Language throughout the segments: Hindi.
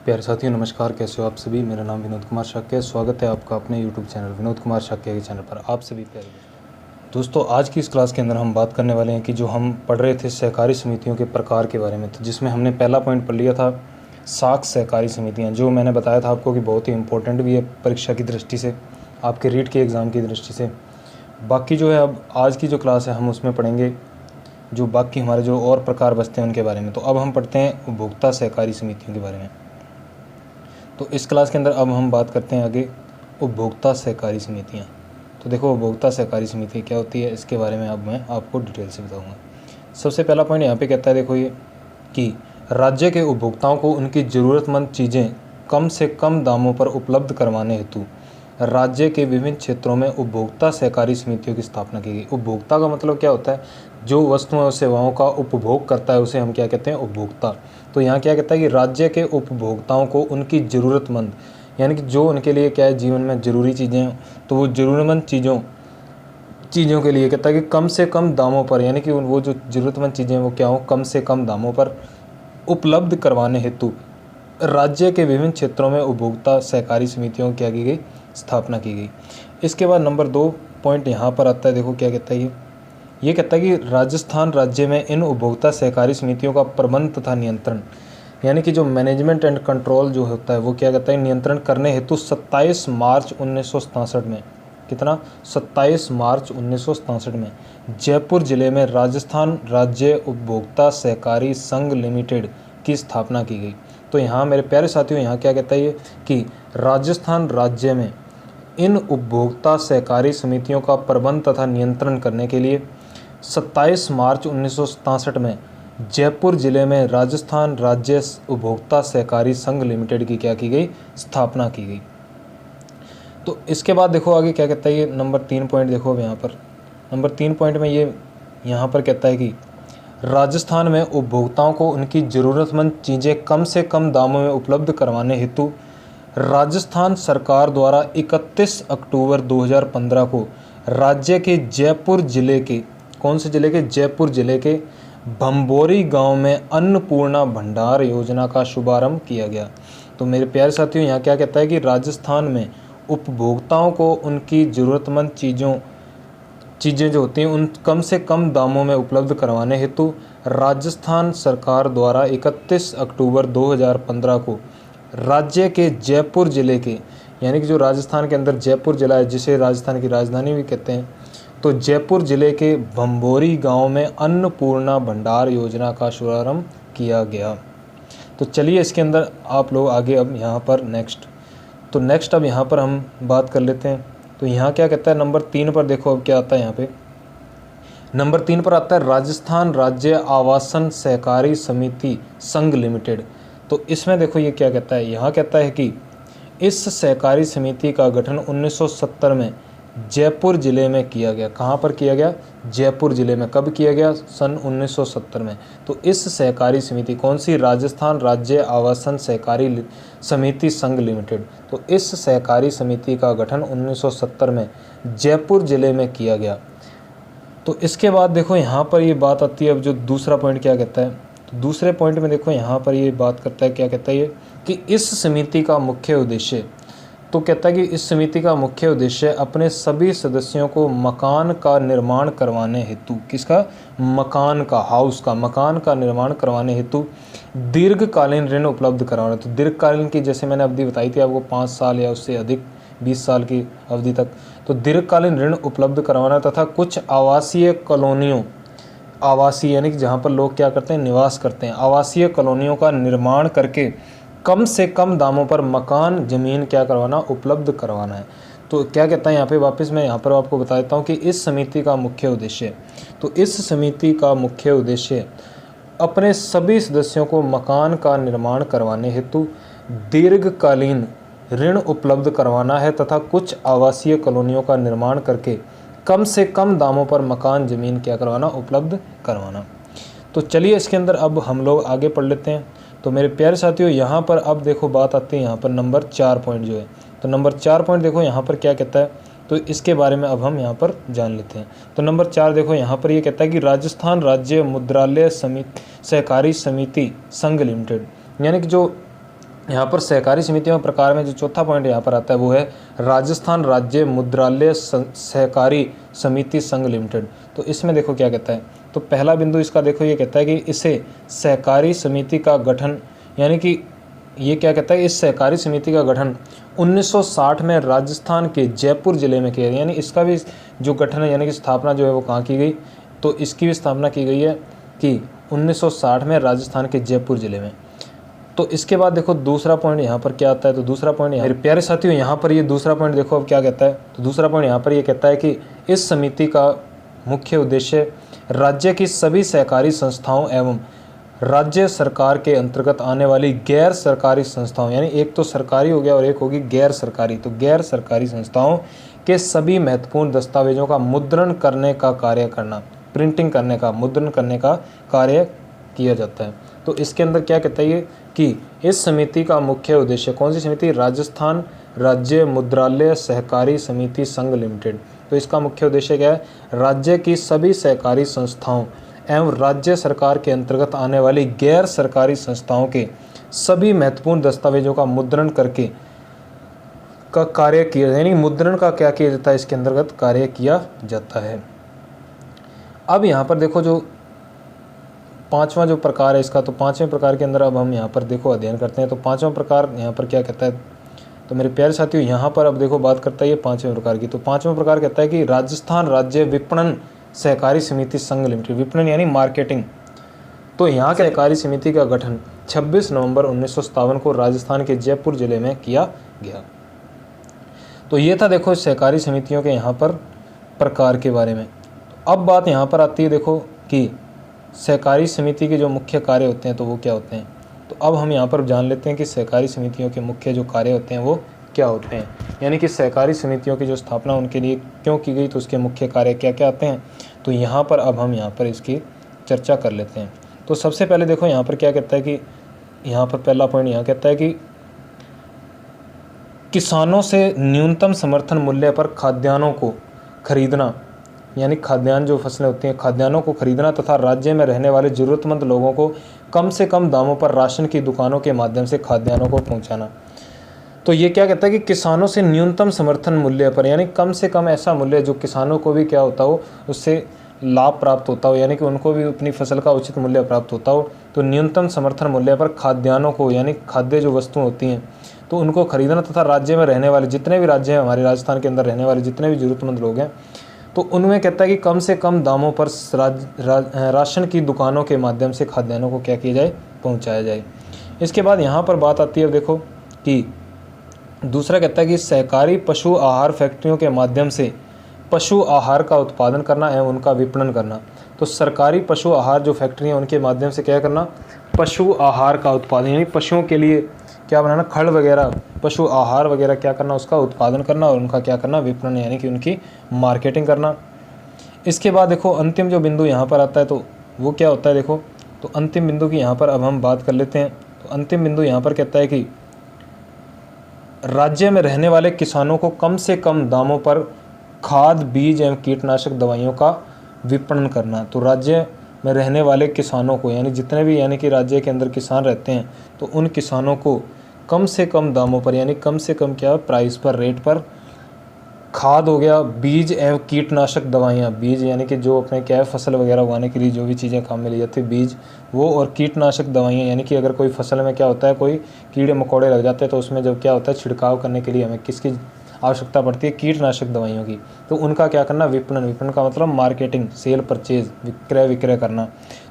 प्यारे साथियों नमस्कार, कैसे हो आप सभी। मेरा नाम विनोद कुमार शाक्य, स्वागत है आपका अपने YouTube चैनल विनोद कुमार शाक्य के चैनल पर। आप सभी प्यारे दोस्तों, आज की इस क्लास के अंदर हम बात करने वाले हैं कि जो हम पढ़ रहे थे सहकारी समितियों के प्रकार के बारे में, तो जिसमें हमने पहला पॉइंट पढ़ लिया था साख सहकारी समितियाँ, जो मैंने बताया था आपको कि बहुत ही इंपॉर्टेंट भी है परीक्षा की दृष्टि से, आपके रीट के एग्ज़ाम की दृष्टि से। बाकी जो है अब आज की जो क्लास है हम उसमें पढ़ेंगे जो बाकी हमारे जो और प्रकार बचते हैं उनके बारे में। तो अब हम पढ़ते हैं उपभोक्ता सहकारी समितियों के बारे में। तो इस क्लास के अंदर अब हम बात करते हैं आगे उपभोक्ता सहकारी समितियाँ। तो देखो, उपभोक्ता सहकारी समिति क्या होती है, इसके बारे में अब मैं आपको डिटेल से बताऊंगा। सबसे पहला पॉइंट यहाँ पे कहता है, देखो ये कि राज्य के उपभोक्ताओं को उनकी ज़रूरतमंद चीज़ें कम से कम दामों पर उपलब्ध करवाने हेतु राज्य के विभिन्न क्षेत्रों में उपभोक्ता सहकारी समितियों की स्थापना की गई। उपभोक्ता का मतलब क्या होता है, जो वस्तुओं और सेवाओं का उपभोग करता है उसे हम क्या कहते हैं, उपभोक्ता। तो यहाँ क्या कहता है कि राज्य के उपभोक्ताओं को उनकी ज़रूरतमंद, यानी कि जो उनके लिए क्या है जीवन में ज़रूरी चीज़ें हैं, तो वो ज़रूरतमंद चीज़ों के लिए कहता है कि कम से कम दामों पर, यानी कि वो जो ज़रूरतमंद चीज़ें वो क्या हो, कम से कम दामों पर उपलब्ध करवाने हेतु राज्य के विभिन्न क्षेत्रों में उपभोक्ता सहकारी समितियों की क्या की गई, स्थापना की गई। इसके बाद नंबर 2 पॉइंट यहाँ पर आता है। देखो क्या कहता है ये कहता है कि राजस्थान राज्य में इन उपभोक्ता सहकारी समितियों का प्रबंध तथा नियंत्रण, यानी कि जो मैनेजमेंट एंड कंट्रोल जो होता है वो क्या कहता है, नियंत्रण करने हेतु 27 मार्च 1967 में, कितना, 27 मार्च 1967 में जयपुर जिले में राजस्थान राज्य उपभोक्ता सहकारी संघ लिमिटेड की स्थापना की गई। तो यहाँ मेरे प्यारे साथियों, यहाँ क्या कहता है ये कि राजस्थान राज्य में इन उपभोक्ता सहकारी समितियों का प्रबंध तथा नियंत्रण करने के लिए 27 मार्च 1967 में जयपुर जिले में राजस्थान राज्य उपभोक्ता सहकारी संघ लिमिटेड की क्या की गई, स्थापना की गई। तो इसके बाद देखो आगे क्या कहता है ये नंबर 3 पॉइंट। देखो अब यहाँ पर नंबर 3 पॉइंट में ये यहाँ पर कहता है कि राजस्थान में उपभोक्ताओं को उनकी ज़रूरतमंद चीज़ें कम से कम दामों में उपलब्ध करवाने हेतु राजस्थान सरकार द्वारा 31 अक्टूबर 2015 को राज्य के जयपुर जिले के, कौन से जिले के, जयपुर जिले के भंबोरी गांव में अन्नपूर्णा भंडार योजना का शुभारंभ किया गया। तो मेरे प्यारे साथियों, यहाँ क्या कहता है कि राजस्थान में उपभोक्ताओं को उनकी ज़रूरतमंद चीज़ें जो होती हैं उन कम से कम दामों में उपलब्ध करवाने हेतु राजस्थान सरकार द्वारा 31 अक्टूबर 2015 को राज्य के जयपुर जिले के, यानी कि जो राजस्थान के अंदर जयपुर जिला है जिसे राजस्थान की राजधानी भी कहते हैं, तो जयपुर जिले के भंबोरी गांव में अन्नपूर्णा भंडार योजना का शुभारंभ किया गया। तो चलिए इसके अंदर आप लोग आगे अब यहाँ पर नेक्स्ट अब यहाँ पर हम बात कर लेते हैं। तो यहाँ क्या कहता है नंबर 3 पर, देखो अब क्या आता है यहाँ पे, नंबर 3 पर आता है राजस्थान राज्य आवासन सहकारी समिति संघ लिमिटेड। तो इसमें देखो ये क्या कहता है, यहाँ कहता है कि इस सहकारी समिति का गठन 1970 में जयपुर जिले में किया गया। कहाँ पर किया गया, जयपुर जिले में। कब किया गया, सन 1970 में। तो इस सहकारी समिति कौन सी, राजस्थान राज्य आवासन सहकारी समिति संघ लिमिटेड। तो इस सहकारी समिति का गठन 1970 में जयपुर जिले में किया गया। तो इसके बाद देखो यहाँ पर ये बात आती है, अब जो दूसरा पॉइंट क्या कहता है, तो दूसरे पॉइंट में देखो यहाँ पर ये बात करता है, क्या कहता है ये कि इस समिति का मुख्य उद्देश्य, तो कहता है कि इस समिति का मुख्य उद्देश्य अपने सभी सदस्यों को मकान का निर्माण करवाने हेतु, किसका, मकान का, हाउस का, मकान का निर्माण करवाने हेतु दीर्घकालीन ऋण उपलब्ध करवाना। तो दीर्घकालीन की जैसे मैंने अवधि बताई थी आपको, 5 साल या उससे अधिक 20 साल की अवधि तक, तो दीर्घकालीन ऋण उपलब्ध करवाना तथा कुछ आवासीय कॉलोनियों, आवासीय यानी कि जहाँ पर लोग क्या करते हैं, निवास करते हैं, आवासीय कॉलोनियों का निर्माण करके कम से कम दामों पर मकान ज़मीन क्या करवाना, उपलब्ध करवाना है। तो क्या कहता है यहाँ पे, वापस मैं यहाँ पर आपको बता देता हूँ कि इस समिति का मुख्य उद्देश्य, तो इस समिति का मुख्य उद्देश्य अपने सभी सदस्यों को मकान का निर्माण करवाने हेतु दीर्घकालीन ऋण उपलब्ध करवाना है तथा कुछ आवासीय कॉलोनियों का निर्माण करके कम से कम दामों पर मकान ज़मीन क्या करवाना, उपलब्ध करवाना। तो चलिए इसके अंदर अब हम लोग आगे पढ़ लेते हैं। तो मेरे प्यारे साथियों, यहाँ पर अब देखो बात आती है यहाँ पर नंबर 4 पॉइंट जो है, तो नंबर 4 पॉइंट देखो यहाँ पर क्या कहता है, तो इसके बारे में अब हम यहाँ पर जान लेते हैं। तो नंबर 4 देखो यहाँ पर ये कहता है कि राजस्थान राज्य मुद्रालय सहकारी समिति संघ लिमिटेड, यानी कि जो यहाँ पर सहकारी समितियों के प्रकार में जो चौथा पॉइंट यहाँ पर आता है वो है राजस्थान राज्य मुद्रालय सहकारी समिति संघ लिमिटेड। तो इसमें देखो क्या कहता है, तो पहला बिंदु इसका देखो ये कहता है कि इसे सहकारी समिति का गठन, यानी कि ये क्या कहता है, इस सहकारी समिति का गठन 1960 में राजस्थान के जयपुर जिले में किया, यानी इसका भी जो गठन है यानी कि स्थापना जो है वो कहाँ की गई, तो इसकी भी स्थापना की गई है कि 1960 में राजस्थान के जयपुर जिले में। तो इसके बाद देखो दूसरा पॉइंट यहाँ पर क्या आता है, तो दूसरा पॉइंट मेरे प्यारे साथियों यहाँ पर ये दूसरा पॉइंट देखो अब क्या कहता है, तो दूसरा पॉइंट यहाँ पर ये कहता है कि इस समिति का मुख्य उद्देश्य राज्य की सभी सहकारी संस्थाओं एवं राज्य सरकार के अंतर्गत आने वाली गैर सरकारी संस्थाओं, यानी एक तो सरकारी हो गया और एक होगी गैर सरकारी, तो गैर सरकारी संस्थाओं के सभी महत्वपूर्ण दस्तावेजों का मुद्रण करने का कार्य करना, प्रिंटिंग करने का, मुद्रण करने का कार्य किया जाता है। तो इसके अंदर क्या कहता है ये कि इस समिति का मुख्य उद्देश्य, कौन सी समिति, राजस्थान राज्य मुद्रालय सहकारी समिति संघ लिमिटेड। तो इसका मुख्य उद्देश्य क्या है, राज्य की सभी सहकारी संस्थाओं एवं राज्य सरकार के अंतर्गत आने वाली गैर सरकारी संस्थाओं के सभी महत्वपूर्ण दस्तावेजों का मुद्रण करके का कार्य किया, यानी मुद्रण का क्या किया जाता है, इसके अंतर्गत कार्य किया जाता है। अब यहाँ पर देखो जो पांचवा जो प्रकार है इसका, तो पांचवें प्रकार के अंदर अब हम यहाँ पर देखो अध्ययन करते हैं। तो पांचवा प्रकार यहाँ पर क्या कहता है, तो मेरे प्यारे साथियों यहाँ पर अब देखो बात करता है ये पांचवें प्रकार की। तो पांचवा प्रकार कहता है कि राजस्थान राज्य विपणन सहकारी समिति संघ लिमिटेड, विपणन यानी मार्केटिंग। तो यहाँ के सहकारी समिति का गठन 26 नवंबर 1957 को राजस्थान के जयपुर जिले में किया गया। तो ये था देखो सहकारी समितियों के यहाँ पर प्रकार के बारे में। अब बात यहाँ पर आती है देखो कि सहकारी समिति के जो मुख्य कार्य होते हैं तो वो क्या होते हैं। तो अब हम यहाँ पर जान लेते हैं कि सहकारी समितियों के मुख्य जो कार्य होते हैं वो क्या होते हैं, यानी कि सहकारी समितियों की जो स्थापना उनके लिए क्यों की गई, तो उसके मुख्य कार्य क्या क्या आते हैं। तो यहाँ पर अब हम यहाँ पर इसकी चर्चा कर लेते हैं। तो सबसे पहले देखो यहाँ पर क्या कहता है कि यहाँ पर पहला पॉइंट यहाँ कहता है कि किसानों से न्यूनतम समर्थन मूल्य पर खाद्यान्नों को खरीदना, यानी खाद्यान्न जो फसलें होती हैं खाद्यान्नों को खरीदना तथा राज्य में रहने वाले ज़रूरतमंद लोगों को कम से कम दामों पर राशन की दुकानों के माध्यम से खाद्यान्नों को पहुंचाना। तो ये क्या कहता है कि किसानों से न्यूनतम समर्थन मूल्य पर, यानी कम से कम ऐसा मूल्य जो किसानों को भी क्या होता हो, उससे लाभ प्राप्त होता हो, यानी कि उनको भी अपनी फसल का उचित मूल्य प्राप्त होता हो। तो न्यूनतम समर्थन मूल्य पर खाद्यान्नों को, यानी खाद्य जो वस्तुएं होती हैं तो उनको खरीदना तथा राज्य में रहने वाले जितने भी राज्य हैं, हमारे राजस्थान के अंदर रहने वाले जितने भी ज़रूरतमंद लोग हैं, तो उनमें कहता है कि कम से कम दामों पर राशन की दुकानों के माध्यम से खाद्यान्नों को क्या किया जाए, पहुंचाया जाए। इसके बाद यहाँ पर बात आती है देखो कि दूसरा कहता है कि सहकारी पशु आहार फैक्ट्रियों के माध्यम से पशु आहार का उत्पादन करना एवं उनका विपणन करना। तो सरकारी पशु आहार जो फैक्ट्री हैं उनके माध्यम से क्या करना, पशु आहार का उत्पादन, यानी पशुओं के लिए क्या बनाना, खड़ वगैरह, पशु आहार वगैरह क्या करना, उसका उत्पादन करना और उनका क्या करना, विपणन, यानी कि उनकी मार्केटिंग करना। इसके बाद देखो अंतिम जो बिंदु यहाँ पर आता है तो वो क्या होता है देखो, तो अंतिम बिंदु की यहाँ पर अब हम बात कर लेते हैं। तो अंतिम बिंदु यहाँ पर कहता है कि राज्य में रहने वाले किसानों को कम से कम दामों पर खाद, बीज एवं कीटनाशक दवाइयों का विपणन करना। तो राज्य में रहने वाले किसानों को, यानी जितने भी, यानी कि राज्य के अंदर किसान रहते हैं तो उन किसानों को कम से कम दामों पर, यानी कम से कम क्या प्राइस पर, रेट पर खाद हो गया, बीज एवं कीटनाशक दवाइयाँ, बीज यानी कि जो अपने क्या है फसल वगैरह उगाने के लिए जो भी चीज़ें काम में ली जाती है बीज वो, और कीटनाशक दवाइयाँ, यानी कि अगर कोई फसल में क्या होता है कोई कीड़े मकोड़े लग जाते हैं तो उसमें जब क्या होता है छिड़काव करने के लिए हमें किसकी आवश्यकता पड़ती है, कीटनाशक दवाइयों की। तो उनका क्या करना, विपणन, विपणन का मतलब मार्केटिंग, सेल परचेज, विक्रय विक्रय करना।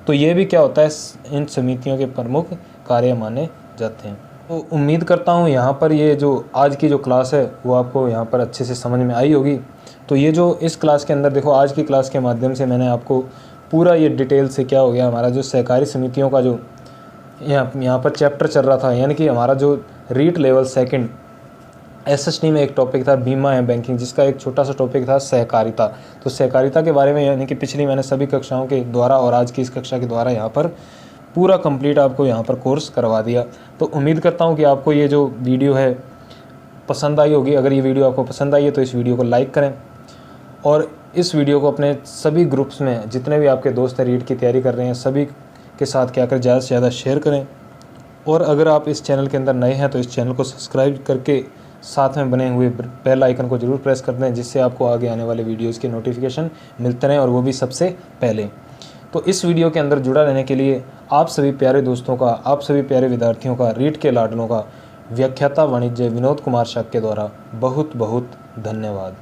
तो ये भी क्या होता है इन समितियों के प्रमुख कार्य माने जाते हैं। तो उम्मीद करता हूँ यहाँ पर ये जो आज की जो क्लास है वो आपको यहाँ पर अच्छे से समझ में आई होगी। तो ये जो इस क्लास के अंदर देखो आज की क्लास के माध्यम से मैंने आपको पूरा ये डिटेल से क्या हो गया, हमारा जो सहकारी समितियों का जो यहाँ पर चैप्टर चल रहा था, यानी कि हमारा जो रीट लेवल सेकंड SST में एक टॉपिक था बीमा एवं बैंकिंग, जिसका एक छोटा सा टॉपिक था सहकारिता। तो सहकारिता के बारे में यानी कि पिछली मैंने सभी कक्षाओं के द्वारा और आज की इस कक्षा के द्वारा यहाँ पर पूरा कंप्लीट आपको यहाँ पर कोर्स करवा दिया। तो उम्मीद करता हूँ कि आपको ये जो वीडियो है पसंद आई होगी। अगर ये वीडियो आपको पसंद आई है तो इस वीडियो को लाइक करें और इस वीडियो को अपने सभी ग्रुप्स में जितने भी आपके दोस्त हैं रीट की तैयारी कर रहे हैं सभी के साथ क्या करें, ज़्यादा से ज़्यादा शेयर करें। और अगर आप इस चैनल के अंदर नए हैं तो इस चैनल को सब्सक्राइब करके साथ में बने हुए बेल आइकन को जरूर प्रेस कर दें, जिससे आपको आगे आने वाले वीडियोज़ के नोटिफिकेशन मिलते रहें और वो भी सबसे पहले। तो इस वीडियो के अंदर जुड़ा रहने के लिए आप सभी प्यारे दोस्तों का, आप सभी प्यारे विद्यार्थियों का, रीट के लाडलों का व्याख्याता वाणिज्य विनोद कुमार शाक्य द्वारा बहुत बहुत धन्यवाद।